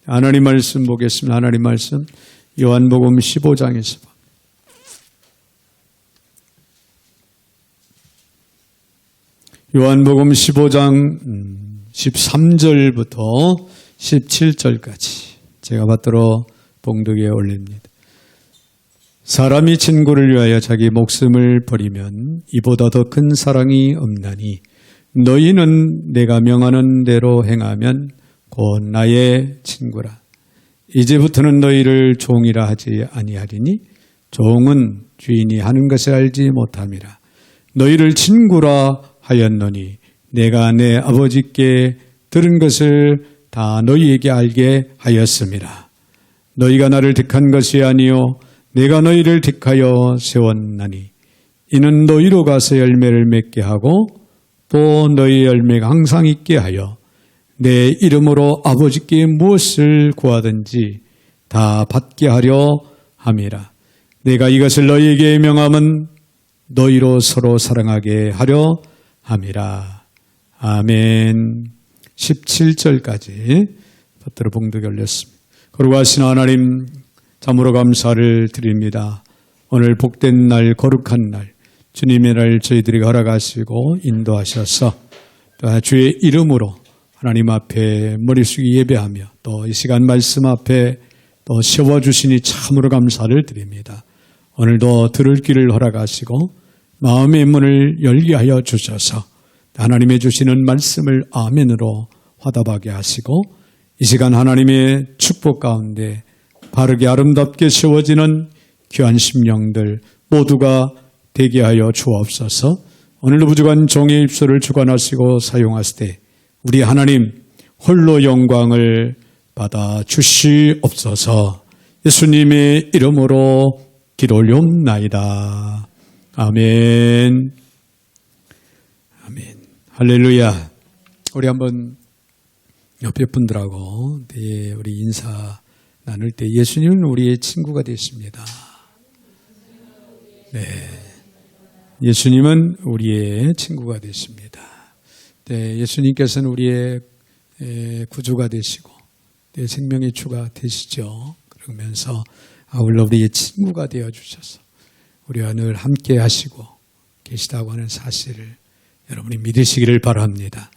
하나님 말씀 보겠습니다. 하나님 말씀 요한복음 15장에서 요한복음 15장 13절부터 17절까지 제가 받들어 봉독에 올립니다. 사람이 친구를 위하여 자기 목숨을 버리면 이보다 더 큰 사랑이 없나니 너희는 내가 명하는 대로 행하면 곧 나의 친구라. 이제부터는 너희를 종이라 하지 아니하리니 종은 주인이 하는 것을 알지 못함이라. 너희를 친구라 하였노니 내가 내 아버지께 들은 것을 다 너희에게 알게 하였음이라. 너희가 나를 택한 것이 아니요 내가 너희를 택하여 세웠나니 이는 너희로 가서 열매를 맺게 하고 또 너희 열매가 항상 있게 하여 내 이름으로 아버지께 무엇을 구하든지 다 받게 하려 함이라. 내가 이것을 너희에게 명함은 너희로 서로 사랑하게 하려 함이라. 아멘. 17절까지 받들어 봉독에 올렸습니다. 거룩하신 하나님, 참으로 감사를 드립니다. 오늘 복된 날, 거룩한 날, 주님의 날 저희들이 허락하시고 인도하셔서 또 주의 이름으로 하나님 앞에 머리 숙이 예배하며 또 이 시간 말씀 앞에 또 세워주시니 참으로 감사를 드립니다. 오늘도 들을 길을 허락하시고 마음의 문을 열게 하여 주셔서 하나님의 주시는 말씀을 아멘으로 화답하게 하시고 이 시간 하나님의 축복 가운데 바르게 아름답게 세워지는 귀한 심령들 모두가 되게 하여 주옵소서. 오늘도 부족한 종의 입술을 주관하시고 사용하시되 우리 하나님 홀로 영광을 받아 주시옵소서. 예수님의 이름으로 기도 올리옵나이다. 아멘. 아멘. 할렐루야. 우리 한번 옆에 분들하고 우리 인사 나눌 때 예수님은 우리의 친구가 되십니다. 네. 예수님은 우리의 친구가 되십니다. 네, 예수님께서는 우리의 구주가 되시고 내 생명의 주가 되시죠. 그러면서 아울러 우리의 친구가 되어주셔서 우리와 늘 함께 하시고 계시다고 하는 사실을 여러분이 믿으시기를 바랍니다.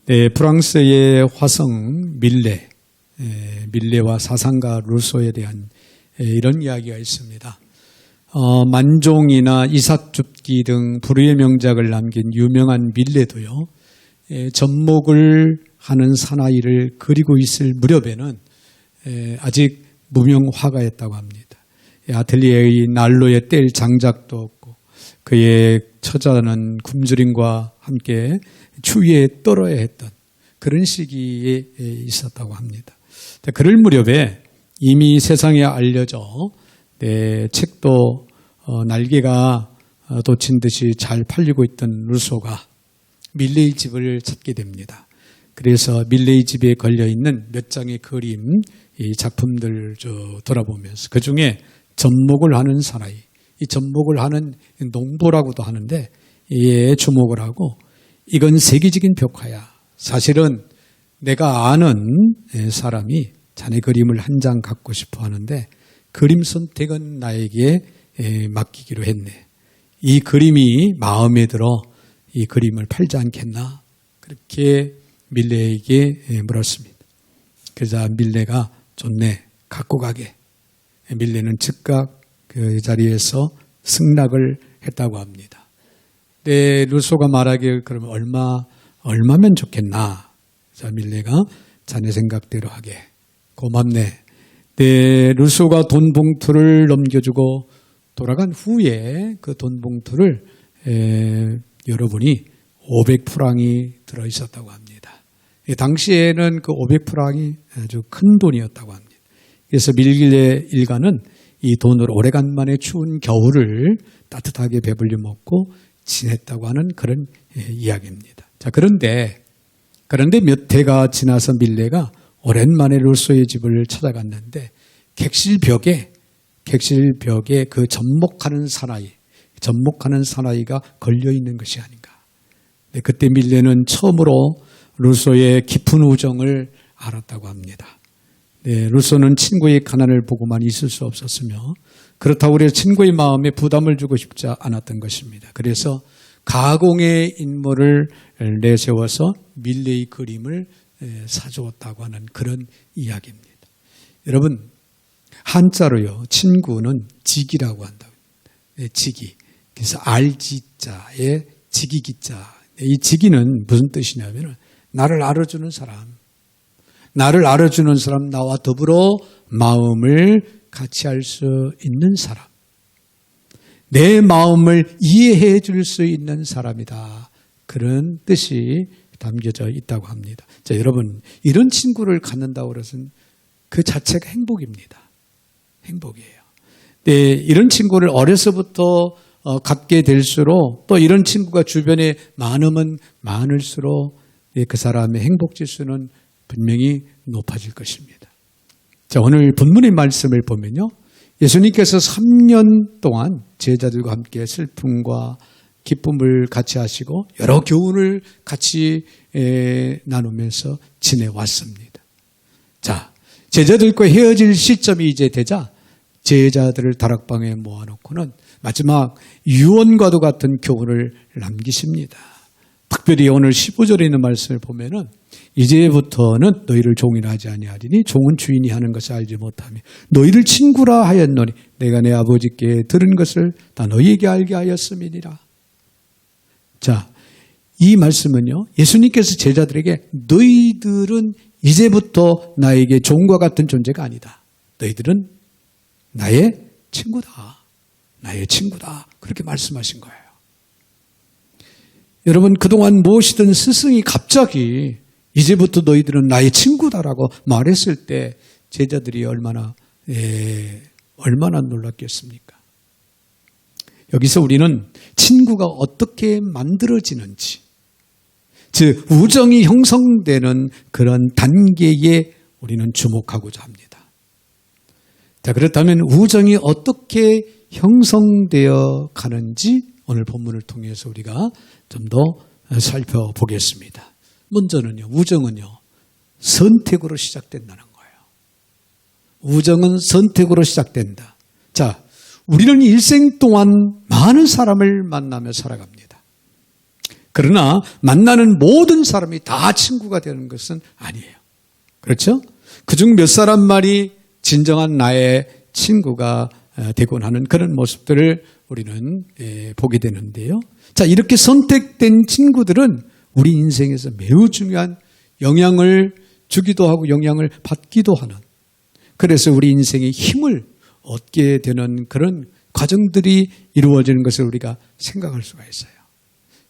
네, 프랑스의 화성 밀레와 사상가 루소에 대한 이런 이야기가 있습니다. 만종이나 이삭줍기 등 불후의 명작을 남긴 유명한 밀레도요. 접목을 하는 사나이를 그리고 있을 무렵에는 아직 무명 화가였다고 합니다. 아틀리에의 난로에 뗄 장작도 없고 그의 처자는 굶주림과 함께 추위에 떨어야 했던 그런 시기에 있었다고 합니다. 그럴 무렵에 이미 세상에 알려져 책도 날개가 돋친 듯이 잘 팔리고 있던 루소가 밀레의 집을 찾게 됩니다. 그래서 밀레의 집에 걸려있는 몇 장의 그림, 이 작품들을 돌아보면서 그 중에 접목을 하는 사나이, 이 접목을 하는 농부라고도 하는데 이에 주목을 하고 이건 세계적인 벽화야. 사실은 내가 아는 사람이 자네 그림을 한 장 갖고 싶어 하는데 그림 선택은 나에게 맡기기로 했네. 이 그림이 마음에 들어 이 그림을 팔지 않겠나? 그렇게 밀레에게 물었습니다. 그래서 밀레가 좋네, 갖고 가게. 밀레는 즉각 그 자리에서 승낙을 했다고 합니다. 루소가 말하길 그러면 얼마면 좋겠나? 그래서 밀레가 자네 생각대로 하게. 고맙네. 루소가 돈 봉투를 넘겨주고 돌아간 후에 그 돈 봉투를 여러분이 500프랑이 들어있었다고 합니다. 당시에는 그 500프랑이 아주 큰 돈이었다고 합니다. 그래서 밀레 일가는 이 돈으로 오래간만에 추운 겨울을 따뜻하게 배불리 먹고 지냈다고 하는 그런 이야기입니다. 자, 그런데 몇 해가 지나서 밀레가 오랜만에 루소의 집을 찾아갔는데 객실벽에 그 접목하는 사나이가 걸려있는 것이 아닌가. 그때 밀레는 처음으로 루소의 깊은 우정을 알았다고 합니다. 루소는 친구의 가난을 보고만 있을 수 없었으며 그렇다고 우리 친구의 마음에 부담을 주고 싶지 않았던 것입니다. 그래서 가공의 인물을 내세워서 밀레의 그림을 사주었다고 하는 그런 이야기입니다. 여러분, 한자로요, 친구는 직이라고 한다고 합니다. 직이. 그래서 알지자에 직이기자. 이 직이는 무슨 뜻이냐면 나를 알아주는 사람, 나와 더불어 마음을 같이 할 수 있는 사람, 내 마음을 이해해 줄 수 있는 사람이다. 그런 뜻이 담겨져 있다고 합니다. 자, 여러분, 이런 친구를 갖는다고 해서 그 자체가 행복입니다. 행복이에요. 네, 이런 친구를 어려서부터 갖게 될수록 또 이런 친구가 주변에 많으면 많을수록 그 사람의 행복 지수는 분명히 높아질 것입니다. 자, 오늘 본문의 말씀을 보면요. 예수님께서 3년 동안 제자들과 함께 슬픔과 기쁨을 같이 하시고 여러 교훈을 같이 나누면서 지내왔습니다. 자, 제자들과 헤어질 시점이 이제 되자 제자들을 다락방에 모아놓고는 마지막 유언과도 같은 교훈을 남기십니다. 특별히 오늘 15절에 있는 말씀을 보면은 이제부터는 너희를 종이라 하지 아니하리니 종은 주인이 하는 것을 알지 못하며 너희를 친구라 하였노니 내가 내 아버지께 들은 것을 다 너희에게 알게 하였음이니라. 자, 이 말씀은요, 예수님께서 제자들에게 너희들은 이제부터 나에게 종과 같은 존재가 아니다. 너희들은 나의 친구다. 나의 친구다. 그렇게 말씀하신 거예요. 여러분, 그동안 모시던 스승이 갑자기 이제부터 너희들은 나의 친구다라고 말했을 때 제자들이 얼마나 놀랐겠습니까? 여기서 우리는 친구가 어떻게 만들어지는지, 즉 우정이 형성되는 그런 단계에 우리는 주목하고자 합니다. 자, 그렇다면 우정이 어떻게 형성되어 가는지 오늘 본문을 통해서 우리가 좀 더 살펴보겠습니다. 먼저는요, 우정은요, 선택으로 시작된다는 거예요. 우정은 선택으로 시작된다. 자, 우리는 일생 동안 많은 사람을 만나며 살아갑니다. 그러나 만나는 모든 사람이 다 친구가 되는 것은 아니에요. 그렇죠? 그중 몇 사람만이 진정한 나의 친구가 되곤 하는 그런 모습들을 우리는 보게 되는데요. 자, 이렇게 선택된 친구들은 우리 인생에서 매우 중요한 영향을 주기도 하고 영향을 받기도 하는, 그래서 우리 인생의 힘을 얻게 되는 그런 과정들이 이루어지는 것을 우리가 생각할 수가 있어요.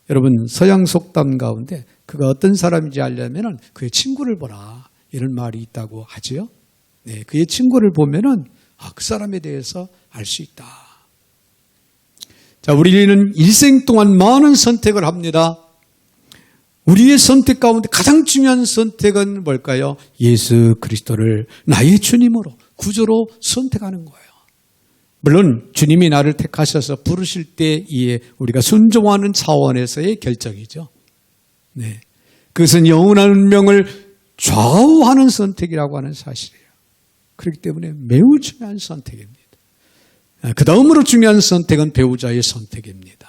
여러분, 서양 속담 가운데 그가 어떤 사람인지 알려면 그의 친구를 보라, 이런 말이 있다고 하지요. 네, 그의 친구를 보면은 그 사람에 대해서 알 수 있다. 자, 우리는 일생 동안 많은 선택을 합니다. 우리의 선택 가운데 가장 중요한 선택은 뭘까요? 예수 그리스도를 나의 주님으로, 구주로 선택하는 거예요. 물론 주님이 나를 택하셔서 부르실 때에 우리가 순종하는 차원에서의 결정이죠. 네, 그것은 영원한 운명을 좌우하는 선택이라고 하는 사실이에요. 그렇기 때문에 매우 중요한 선택입니다. 그 다음으로 중요한 선택은 배우자의 선택입니다.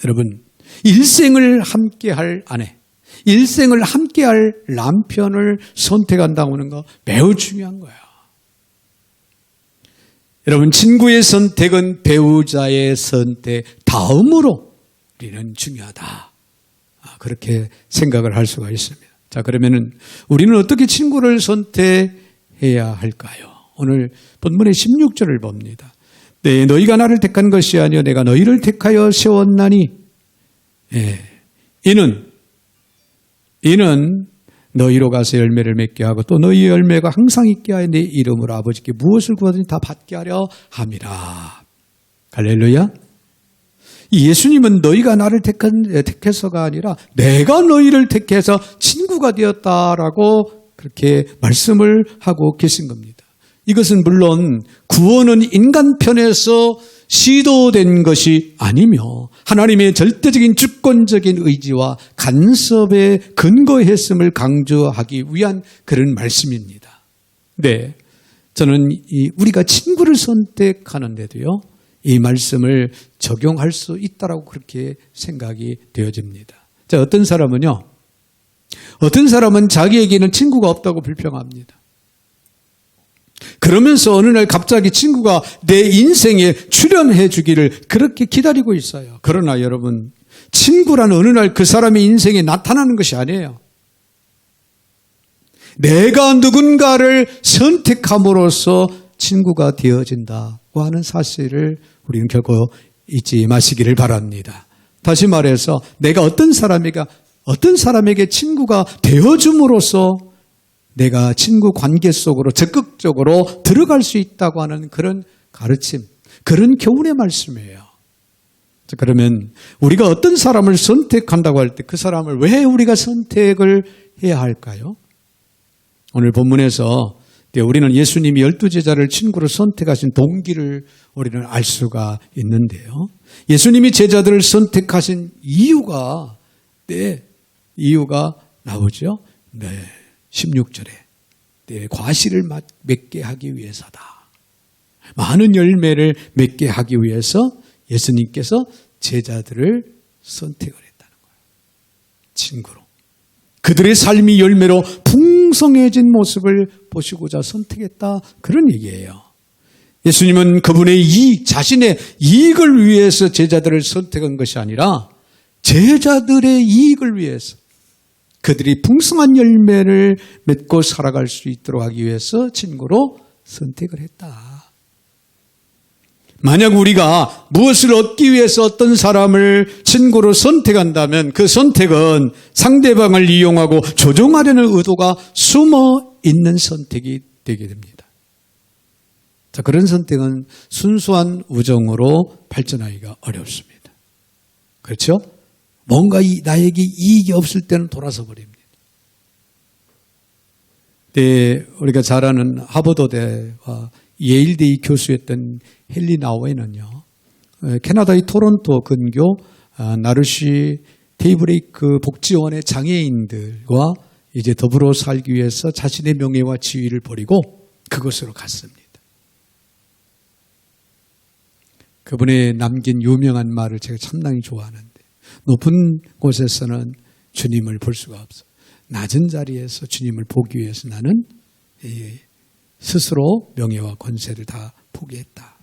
여러분, 일생을 함께할 아내, 일생을 함께할 남편을 선택한다고 하는 거 매우 중요한 거예요. 여러분, 친구의 선택은 배우자의 선택 다음으로 우리는 중요하다. 그렇게 생각을 할 수가 있습니다. 자, 그러면은 우리는 어떻게 친구를 선택해야 할까요? 오늘 본문의 16절을 봅니다. 네, 너희가 나를 택한 것이 아니요 내가 너희를 택하여 세웠나니, 이는 너희로 가서 열매를 맺게 하고 또 너희의 열매가 항상 있게 하여 내 이름으로 아버지께 무엇을 구하든지 다 받게 하려 함이라. 할렐루야. 이 예수님은 너희가 나를 택해서가 아니라 내가 너희를 택해서 친구가 되었다라고 그렇게 말씀을 하고 계신 겁니다. 이것은 물론 구원은 인간 편에서 시도된 것이 아니며 하나님의 절대적인 주권적인 의지와 간섭에 근거했음을 강조하기 위한 그런 말씀입니다. 네, 저는 우리가 친구를 선택하는데도요, 이 말씀을 적용할 수 있다라고 그렇게 생각이 되어집니다. 자, 어떤 사람은 자기에게는 친구가 없다고 불평합니다. 그러면서 어느 날 갑자기 친구가 내 인생에 출연해 주기를 그렇게 기다리고 있어요. 그러나 여러분, 친구란 어느 날 그 사람의 인생에 나타나는 것이 아니에요. 내가 누군가를 선택함으로써 친구가 되어진다고 하는 사실을 우리는 결코 잊지 마시기를 바랍니다. 다시 말해서 내가 어떤 사람에게 친구가 되어줌으로써 내가 친구 관계 속으로 적극적으로 들어갈 수 있다고 하는 그런 가르침, 그런 교훈의 말씀이에요. 그러면 우리가 어떤 사람을 선택한다고 할 때 그 사람을 왜 우리가 선택을 해야 할까요? 오늘 본문에서 우리는 예수님이 12제자를 친구로 선택하신 동기를 우리는 알 수가 있는데요. 예수님이 제자들을 선택하신 이유가 나오죠. 16절에 과실을 맺게 하기 위해서다. 많은 열매를 맺게 하기 위해서 예수님께서 제자들을 선택을 했다는 거예요. 친구로. 그들의 삶이 열매로 풍성해진 모습을 보시고자 선택했다. 그런 얘기예요. 예수님은 그분의 자신의 이익을 위해서 제자들을 선택한 것이 아니라 제자들의 이익을 위해서 그들이 풍성한 열매를 맺고 살아갈 수 있도록 하기 위해서 친구로 선택을 했다. 만약 우리가 무엇을 얻기 위해서 어떤 사람을 친구로 선택한다면 그 선택은 상대방을 이용하고 조종하려는 의도가 숨어 있는 선택이 되게 됩니다. 자, 그런 선택은 순수한 우정으로 발전하기가 어렵습니다. 그렇죠? 뭔가 나에게 이익이 없을 때는 돌아서 버립니다. 우리가 잘 아는 하버드대와 예일대의 교수였던 헨리 나우엔은요, 캐나다의 토론토 근교 나르시 데이브레이크 복지원의 장애인들과 이제 더불어 살기 위해서 자신의 명예와 지위를 버리고 그곳으로 갔습니다. 그분의 남긴 유명한 말을 제가 상당히 좋아하는데, 높은 곳에서는 주님을 볼 수가 없어. 낮은 자리에서 주님을 보기 위해서 나는 스스로 명예와 권세를 다 포기했다.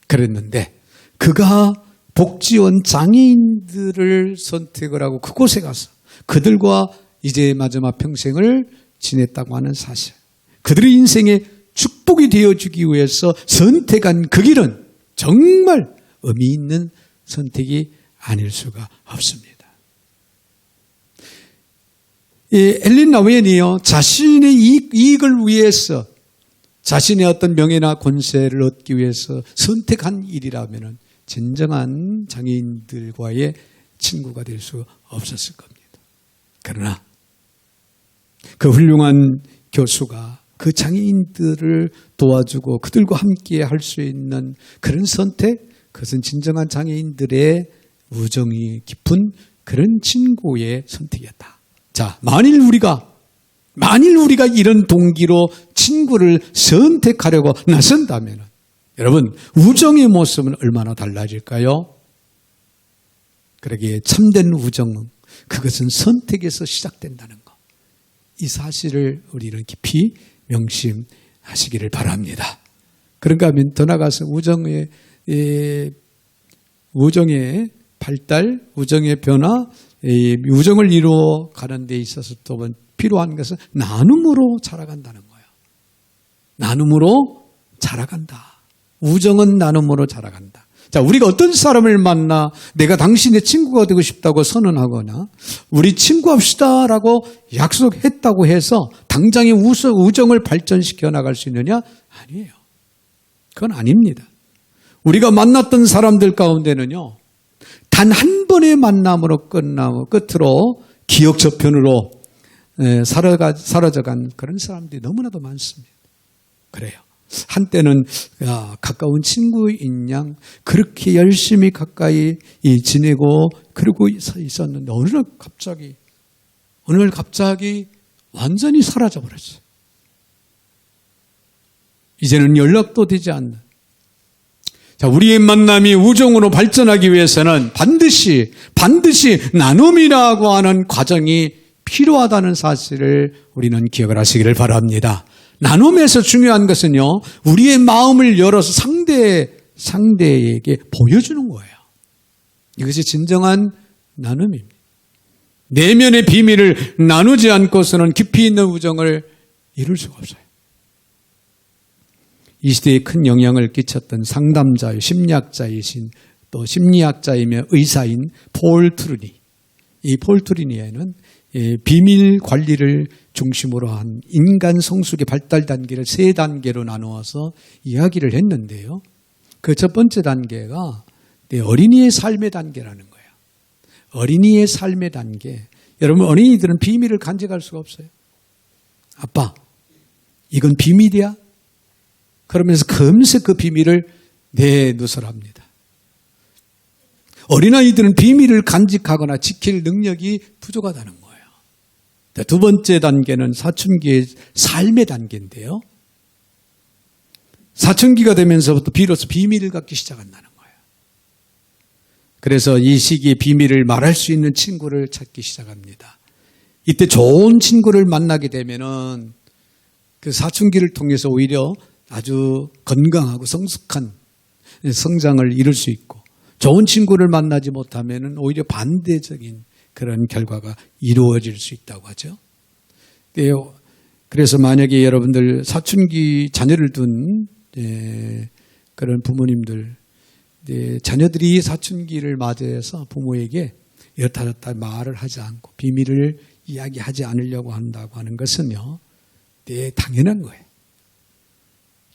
그랬는데 그가 복지원 장애인들을 선택을 하고 그곳에 가서 그들과 이제 마지막 평생을 지냈다고 하는 사실, 그들의 인생에 축복이 되어주기 위해서 선택한 그 길은 정말 의미 있는 선택이 아닐 수가 없습니다. 헨리 나우엔이요, 자신의 이익을 위해서 자신의 어떤 명예나 권세를 얻기 위해서 선택한 일이라면 진정한 장애인들과의 친구가 될 수 없었을 겁니다. 그러나 그 훌륭한 교수가 그 장애인들을 도와주고 그들과 함께 할 수 있는 그런 선택, 그것은 진정한 장애인들의 우정이 깊은 그런 친구의 선택이었다. 자, 만일 우리가 이런 동기로 친구를 선택하려고 나선다면 여러분, 우정의 모습은 얼마나 달라질까요? 그러기에 참된 우정은 그것은 선택에서 시작된다는 것. 이 사실을 우리는 깊이 명심하시기를 바랍니다. 그런가 하면 더 나아가서 우정의 발달, 우정의 변화, 우정을 이루어 가는 데 있어서 또 필요한 것은 나눔으로 자라간다는 거예요. 나눔으로 자라간다. 우정은 나눔으로 자라간다. 자, 우리가 어떤 사람을 만나 내가 당신의 친구가 되고 싶다고 선언하거나 우리 친구합시다라고 약속했다고 해서 당장의 우정을 발전시켜 나갈 수 있느냐? 아니에요. 그건 아닙니다. 우리가 만났던 사람들 가운데는요, 단 한 번의 만남으로 끝으로 기억 저편으로 사라져간 그런 사람들이 너무나도 많습니다. 그래요. 한때는 가까운 친구인 양 그렇게 열심히 가까이 지내고 그러고 있었는데 어느 날 갑자기 완전히 사라져 버렸어요. 이제는 연락도 되지 않는. 자, 우리의 만남이 우정으로 발전하기 위해서는 반드시 나눔이라고 하는 과정이 필요하다는 사실을 우리는 기억을 하시기를 바랍니다. 나눔에서 중요한 것은요, 우리의 마음을 열어서 상대에게 보여주는 거예요. 이것이 진정한 나눔입니다. 내면의 비밀을 나누지 않고서는 깊이 있는 우정을 이룰 수가 없어요. 이 시대에 큰 영향을 끼쳤던 상담자요, 심리학자이신 또 심리학자이며 의사인 폴 트루니. 이 폴 트루니에는 비밀 관리를 중심으로 한 인간 성숙의 발달 단계를 3단계로 나누어서 이야기를 했는데요. 그 첫 번째 단계가 어린이의 삶의 단계라는 거예요. 어린이의 삶의 단계. 여러분, 어린이들은 비밀을 간직할 수가 없어요. 아빠, 이건 비밀이야? 그러면서 금세 그 비밀을 내누설합니다. 어린아이들은 비밀을 간직하거나 지킬 능력이 부족하다는 거예요. 두 번째 단계는 사춘기의 삶의 단계인데요. 사춘기가 되면서부터 비로소 비밀을 갖기 시작한다는 거예요. 그래서 이 시기에 비밀을 말할 수 있는 친구를 찾기 시작합니다. 이때 좋은 친구를 만나게 되면은 그 사춘기를 통해서 오히려 아주 건강하고 성숙한 성장을 이룰 수 있고, 좋은 친구를 만나지 못하면은 오히려 반대적인 그런 결과가 이루어질 수 있다고 하죠. 그래서 만약에 여러분들 사춘기 자녀를 둔 그런 부모님들, 자녀들이 사춘기를 맞이해서 부모에게 이렇다 저렇다 말을 하지 않고 비밀을 이야기하지 않으려고 한다고 하는 것은요, 당연한 거예요.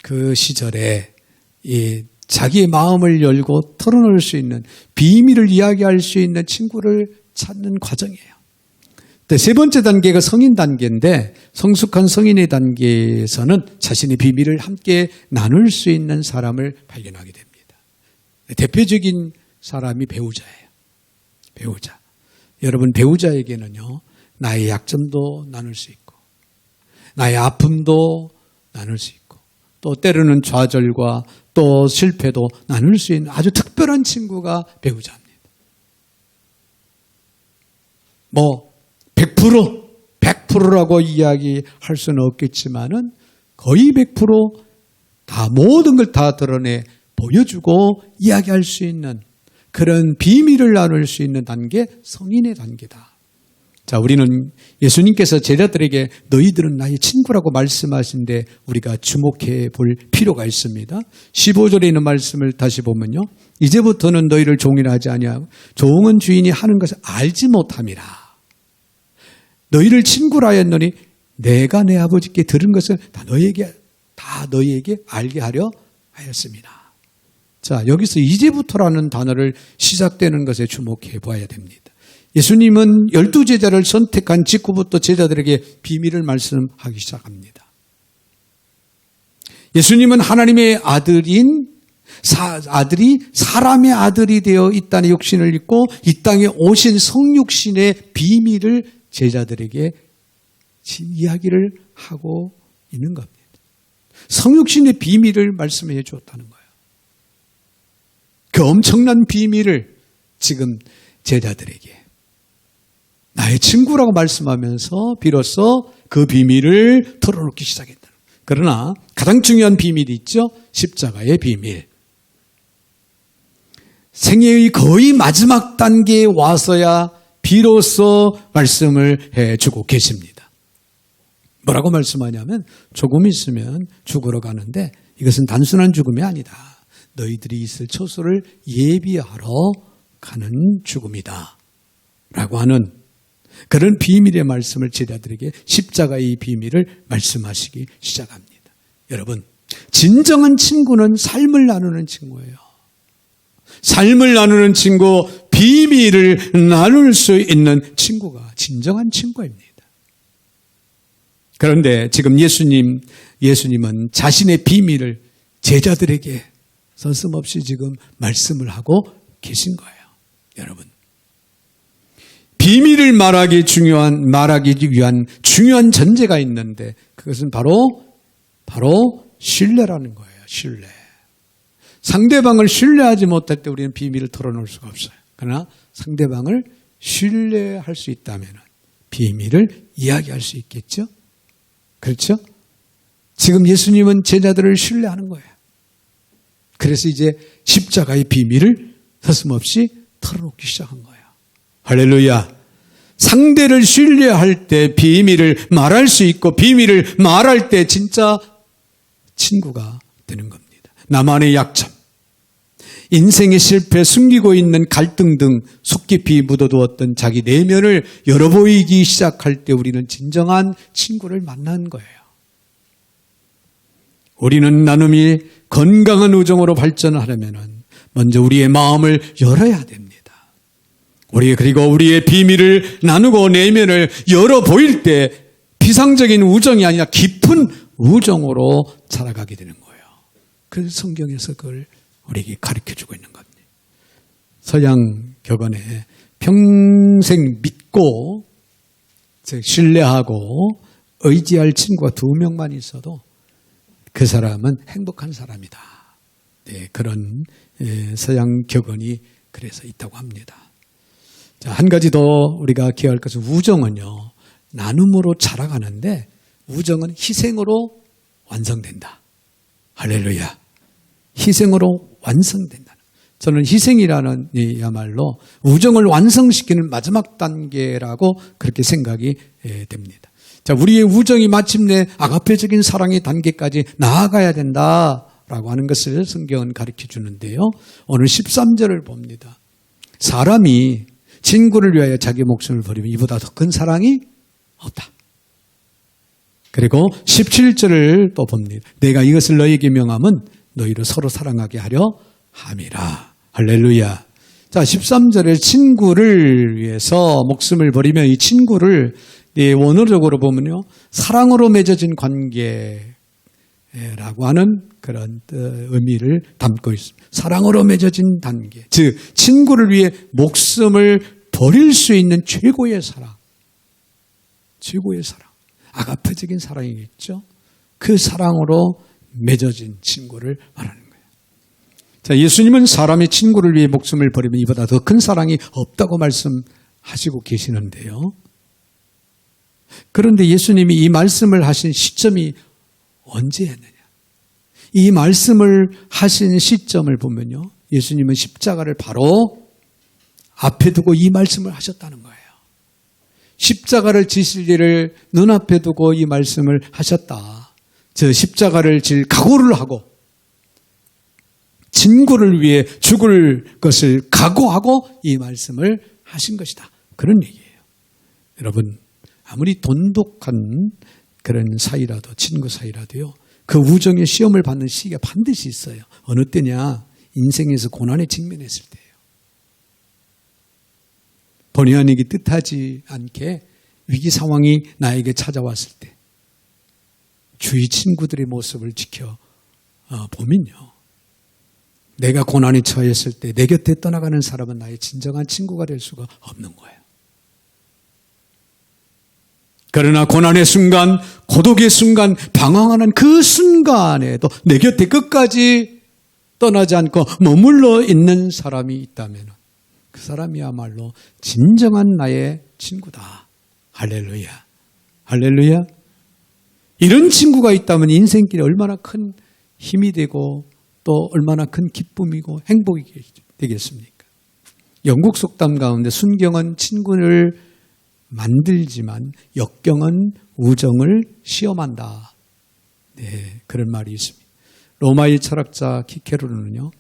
그 시절에 자기의 마음을 열고 털어놓을 수 있는, 비밀을 이야기할 수 있는 친구를 찾는 과정이에요. 세 번째 단계가 성인 단계인데, 성숙한 성인의 단계에서는 자신의 비밀을 함께 나눌 수 있는 사람을 발견하게 됩니다. 대표적인 사람이 배우자예요. 배우자. 여러분, 배우자에게는요, 나의 약점도 나눌 수 있고, 나의 아픔도 나눌 수 있고, 또 때로는 좌절과 또 실패도 나눌 수 있는 아주 특별한 친구가 배우자입니다. 100%라고 이야기할 수는 없겠지만은 거의 100% 다 모든 걸 다 드러내 보여주고 이야기할 수 있는 그런 비밀을 나눌 수 있는 단계, 성인의 단계다. 자, 우리는 예수님께서 제자들에게 너희들은 나의 친구라고 말씀하신데 우리가 주목해 볼 필요가 있습니다. 15절에 있는 말씀을 다시 보면요. 이제부터는 너희를 종이라 하지 아니하고 종은 주인이 하는 것을 알지 못함이라. 너희를 친구라 하였노니 내가 내 아버지께 들은 것을 다 너희에게 알게 하려 하였습니다. 자, 여기서 이제부터라는 단어를 시작되는 것에 주목해 봐야 됩니다. 예수님은 12제자를 선택한 직후부터 제자들에게 비밀을 말씀하기 시작합니다. 예수님은 하나님의 아들이 사람의 아들이 되어 이 땅에 육신을 입고 이 땅에 오신 성육신의 비밀을 제자들에게 이야기를 하고 있는 겁니다. 성육신의 비밀을 말씀해 주었다는 거예요. 그 엄청난 비밀을 지금 제자들에게 나의 친구라고 말씀하면서 비로소 그 비밀을 털어놓기 시작했다. 그러나 가장 중요한 비밀이 있죠. 십자가의 비밀. 생애의 거의 마지막 단계에 와서야 비로소 말씀을 해주고 계십니다. 뭐라고 말씀하냐면 조금 있으면 죽으러 가는데 이것은 단순한 죽음이 아니다. 너희들이 있을 처소를 예비하러 가는 죽음이다. 라고 하는 그런 비밀의 말씀을 제자들에게 십자가의 비밀을 말씀하시기 시작합니다. 여러분, 진정한 친구는 삶을 나누는 친구예요. 삶을 나누는 친구, 비밀을 나눌 수 있는 친구가 진정한 친구입니다. 그런데 지금 예수님은 자신의 비밀을 제자들에게 서슴없이 지금 말씀을 하고 계신 거예요. 여러분, 비밀을 말하기 위한 중요한 전제가 있는데 그것은 바로 신뢰라는 거예요. 신뢰. 상대방을 신뢰하지 못할 때 우리는 비밀을 털어놓을 수가 없어요. 그러나 상대방을 신뢰할 수 있다면 비밀을 이야기할 수 있겠죠? 그렇죠? 지금 예수님은 제자들을 신뢰하는 거예요. 그래서 이제 십자가의 비밀을 서슴없이 털어놓기 시작한 거예요. 할렐루야. 상대를 신뢰할 때 비밀을 말할 수 있고 비밀을 말할 때 진짜 친구가 되는 겁니다. 나만의 약점, 인생의 실패, 숨기고 있는 갈등 등 속 깊이 묻어두었던 자기 내면을 열어보이기 시작할 때 우리는 진정한 친구를 만난 거예요. 우리는 나눔이 건강한 우정으로 발전하려면 먼저 우리의 마음을 열어야 됩니다. 그리고 우리의 비밀을 나누고 내면을 열어 보일 때 비상적인 우정이 아니라 깊은 우정으로 자라가게 되는 거예요. 그래서 성경에서 그걸 우리에게 가르쳐주고 있는 겁니다. 서양 격언에 평생 믿고 신뢰하고 의지할 친구가 2명만 있어도 그 사람은 행복한 사람이다. 네, 그런 서양 격언이 그래서 있다고 합니다. 자, 한 가지 더 우리가 기억할 것은 우정은요, 나눔으로 자라가는데 우정은 희생으로 완성된다. 할렐루야. 희생으로 완성된다. 저는 희생이라는 이야말로 우정을 완성시키는 마지막 단계라고 그렇게 생각이 됩니다. 자, 우리의 우정이 마침내 아가페적인 사랑의 단계까지 나아가야 된다라고 하는 것을 성경은 가르쳐 주는데요. 오늘 13절을 봅니다. 사람이 친구를 위하여 자기 목숨을 버리면 이보다 더 큰 사랑이 없다. 그리고 17절을 또 봅니다. 내가 이것을 너희에게 명함은 너희를 서로 사랑하게 하려 함이라. 할렐루야. 자, 13절에 친구를 위해서 목숨을 버리면 이 친구를 원어적으로 보면요, 사랑으로 맺어진 관계라고 하는 그런 의미를 담고 있습니다. 사랑으로 맺어진 관계. 즉, 친구를 위해 목숨을 버릴 수 있는 최고의 사랑. 최고의 사랑. 아가페적인 사랑이겠죠. 그 사랑으로 맺어진 친구를 말하는 거예요. 자, 예수님은 사람이 친구를 위해 목숨을 버리면 이보다 더 큰 사랑이 없다고 말씀하시고 계시는데요. 그런데 예수님이 이 말씀을 하신 시점이 언제였느냐? 이 말씀을 하신 시점을 보면요, 예수님은 십자가를 바로 앞에 두고 이 말씀을 하셨다는 거예요. 십자가를 지실 일을 눈앞에 두고 이 말씀을 하셨다. 저 십자가를 질 각오를 하고 친구를 위해 죽을 것을 각오하고 이 말씀을 하신 것이다. 그런 얘기예요. 여러분, 아무리 돈독한 그런 사이라도, 친구 사이라도요, 그 우정의 시험을 받는 시기가 반드시 있어요. 어느 때냐? 인생에서 고난에 직면했을 때예요. 본의 아니게 뜻하지 않게 위기 상황이 나에게 찾아왔을 때 주위 친구들의 모습을 지켜보면요, 내가 고난에 처했을 때 내 곁에 떠나가는 사람은 나의 진정한 친구가 될 수가 없는 거예요. 그러나 고난의 순간, 고독의 순간, 방황하는 그 순간에도 내 곁에 끝까지 떠나지 않고 머물러 있는 사람이 있다면 그 사람이야말로 진정한 나의 친구다. 할렐루야. 할렐루야. 이런 친구가 있다면 인생길에 얼마나 큰 힘이 되고 또 얼마나 큰 기쁨이고 행복이 되겠습니까? 영국 속담 가운데 순경은 친구를 만들지만 역경은 우정을 시험한다. 네, 그런 말이 있습니다. 로마의 철학자 키케로는요,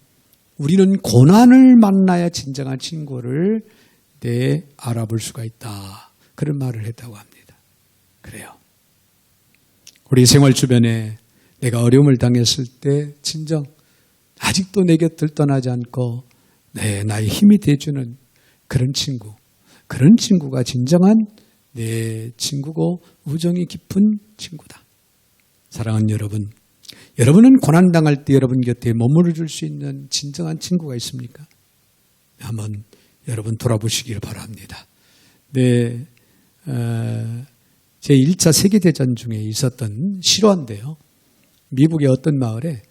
우리는 고난을 만나야 진정한 친구를 알아볼 수가 있다. 그런 말을 했다고 합니다. 그래요. 우리 생활 주변에 내가 어려움을 당했을 때 진정 아직도 내 곁을 떠나지 않고 나의 힘이 돼주는 그런 친구, 그런 친구가 진정한 내 친구고 우정이 깊은 친구다. 사랑하는 여러분, 여러분은 고난당할 때 여러분 곁에 머무르 줄 수 있는 진정한 친구가 있습니까? 한번 여러분 돌아보시길 바랍니다. 제 1차 세계대전 중에 있었던 실화인데요. 미국의 어떤 마을에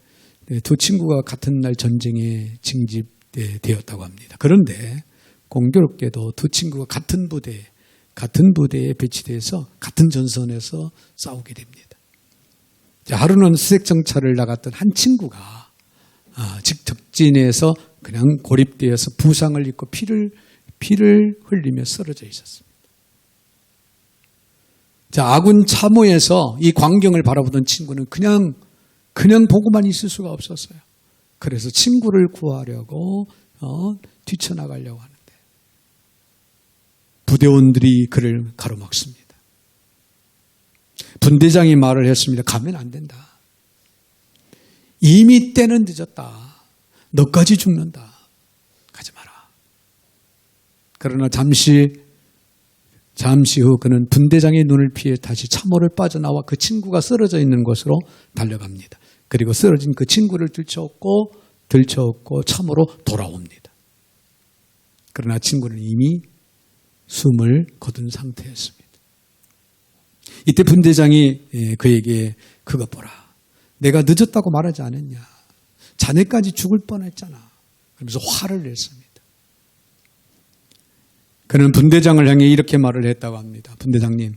두 친구가 같은 날 전쟁에 징집되었다고 합니다. 그런데 공교롭게도 두 친구가 같은 부대에 배치돼서 같은 전선에서 싸우게 됩니다. 하루는 수색정찰을 나갔던 한 친구가 적진에서 그냥 고립되어서 부상을 입고 피를 흘리며 쓰러져 있었습니다. 아군 참호에서 이 광경을 바라보던 친구는 그냥 보고만 있을 수가 없었어요. 그래서 친구를 구하려고 뛰쳐나가려고 하는데 부대원들이 그를 가로막습니다. 분대장이 말을 했습니다. 가면 안 된다. 이미 때는 늦었다. 너까지 죽는다. 가지 마라. 그러나 잠시 후 그는 분대장의 눈을 피해 다시 참호를 빠져나와 그 친구가 쓰러져 있는 곳으로 달려갑니다. 그리고 쓰러진 그 친구를 들쳐업고 참호로 돌아옵니다. 그러나 친구는 이미 숨을 거둔 상태였습니다. 이때 분대장이 그에게 그것 보라. 내가 늦었다고 말하지 않았냐. 자네까지 죽을 뻔했잖아. 그러면서 화를 냈습니다. 그는 분대장을 향해 이렇게 말을 했다고 합니다. 분대장님,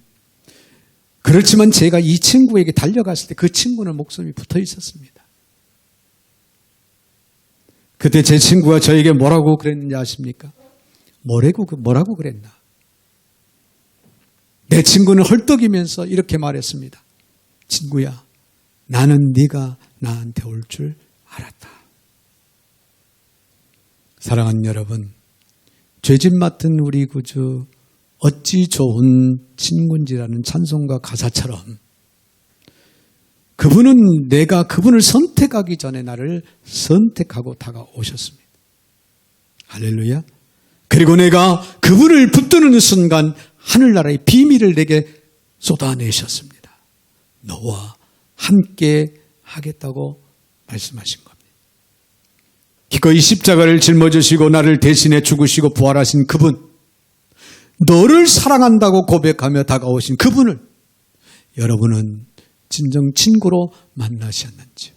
그렇지만 제가 이 친구에게 달려갔을 때 그 친구는 목숨이 붙어 있었습니다. 그때 제 친구가 저에게 뭐라고 그랬는지 아십니까? 뭐라고 그랬나? 내 친구는 헐떡이면서 이렇게 말했습니다. 친구야, 나는 네가 나한테 올 줄 알았다. 사랑하는 여러분, 죄짓 맡은 우리 구주 어찌 좋은 친구인지라는 찬송가 가사처럼 그분은 내가 그분을 선택하기 전에 나를 선택하고 다가오셨습니다. 할렐루야. 그리고 내가 그분을 붙드는 순간 하늘나라의 비밀을 내게 쏟아내셨습니다. 너와 함께 하겠다고 말씀하신 겁니다. 기꺼이 십자가를 짊어지시고 나를 대신해 죽으시고 부활하신 그분, 너를 사랑한다고 고백하며 다가오신 그분을 여러분은 진정 친구로 만나셨는지.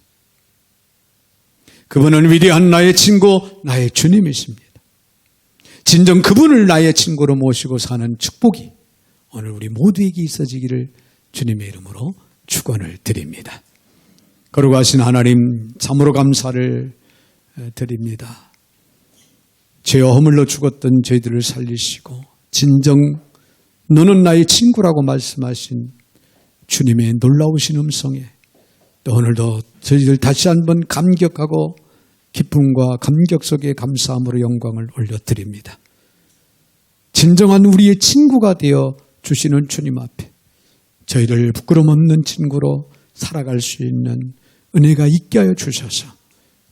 그분은 위대한 나의 친구, 나의 주님이십니다. 진정 그분을 나의 친구로 모시고 사는 축복이 오늘 우리 모두에게 있어지기를 주님의 이름으로 축원을 드립니다. 거룩하신 하나님, 참으로 감사를 드립니다. 죄와 허물로 죽었던 저희들을 살리시고 진정 너는 나의 친구라고 말씀하신 주님의 놀라우신 음성에 또 오늘도 저희들 다시 한번 감격하고 기쁨과 감격 속에 감사함으로 영광을 올려드립니다. 진정한 우리의 친구가 되어 주시는 주님 앞에 저희를 부끄럼 없는 친구로 살아갈 수 있는 은혜가 있게 하여 주셔서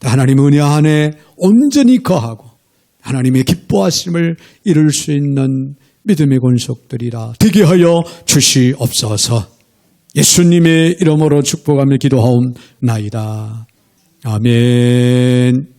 하나님 은혜 안에 온전히 거하고 하나님의 기뻐하심을 이룰 수 있는 믿음의 권속들이라 되게 하여 주시옵소서. 예수님의 이름으로 축복하며 기도하옵나이다. 아멘.